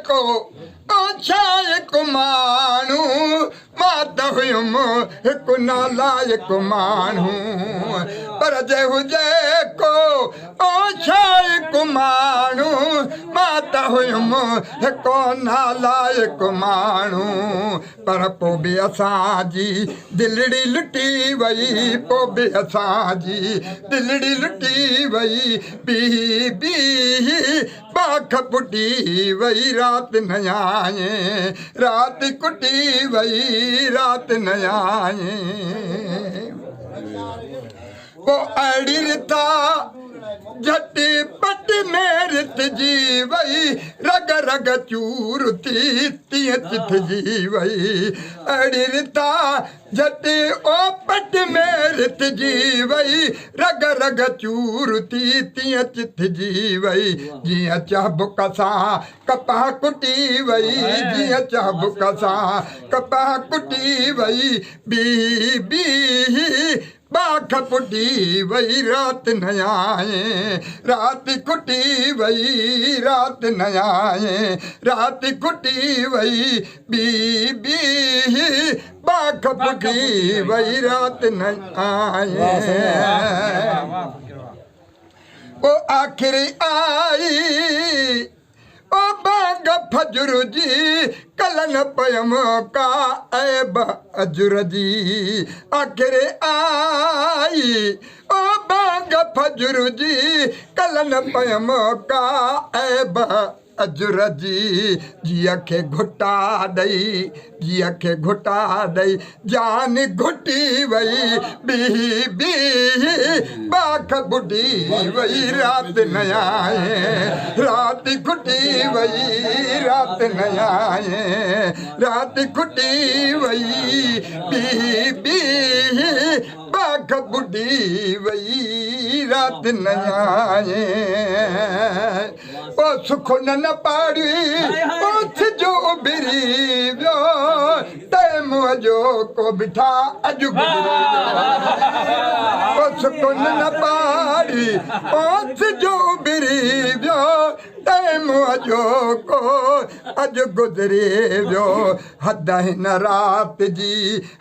को शायक मानू मात हुयम हिकु नालायक मानू पर जे हुजे को शायक मानू मात हुयम हिकु नालायक मानू पर पोइ बि असांजी दिलड़ी लुटी वई पोइ बि असांजी दिलड़ी लुटी वई बी बाख पुटी वई रात न आए रात कुटी वई रात न आए वो अड़ी रिता झटी पट में रित जी वई रग रग चूर थी तीअं चिथ जी वई अड़ी रिता झटी ओ पट में रित जी वई रग रग चूर थी तीअं चिथ जी वई जीअं चहबुक सां कपह कुटी वई जीअं चहबुक सां कपह कुटी वई बी बाख पुटी वई रात न आए रात कुटी वई रात न आए रात कुटी वई बी बाख पुटी वई रात न आए ओ आखिरी आई ओ बाग फजुर जी कलन पयम का ऐब अजुर जी आखिर आई ओ बाग फजुर जी कलन पयम का ऐब अजुर जी जिया के घुटा दई जान घुटी वई बी बाख बुढ़ी वई रात न आए रात घुटी वई रात न आए रात घुटी वई बी बाख बुढ़ी वई रात न आए ओ सुख न पाड़ी ओथ जो बिरी वियो तैम जो को बिठा अॼु गुज़री सुख न पाड़ी ओथ जो बिरी वियो तैम जो को अॼु गुज़री वियो हद हिन रात जी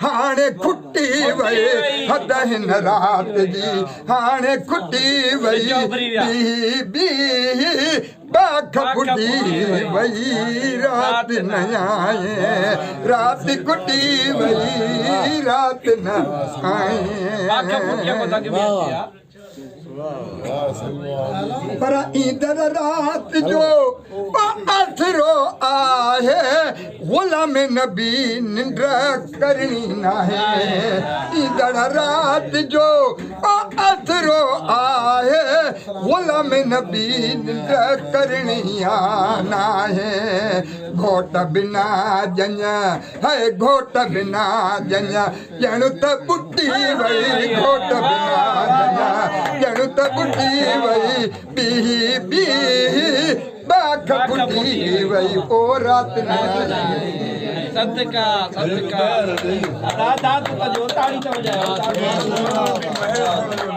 हाणे खुटी वई हद हिन रात जी हाणे खुटी वई बी बाख बुढ़ी वई रात न आए रात कुटी वई रात न आए पर ईंदड़ रात जो अथरो आहे गुलाम नबी निंड करणी नाहे ईंदड़ रात जो अथरो आहे गुलाम नबी निंड करणी नाहे घोट बिना जञ है घोट बिना जञ ॼण त बुटी वई घोट बिना जञ ॼण त बुटी वई बी बाख बुटी वई ओ रात न सदका दादा तो जो ताड़ी तो बजायो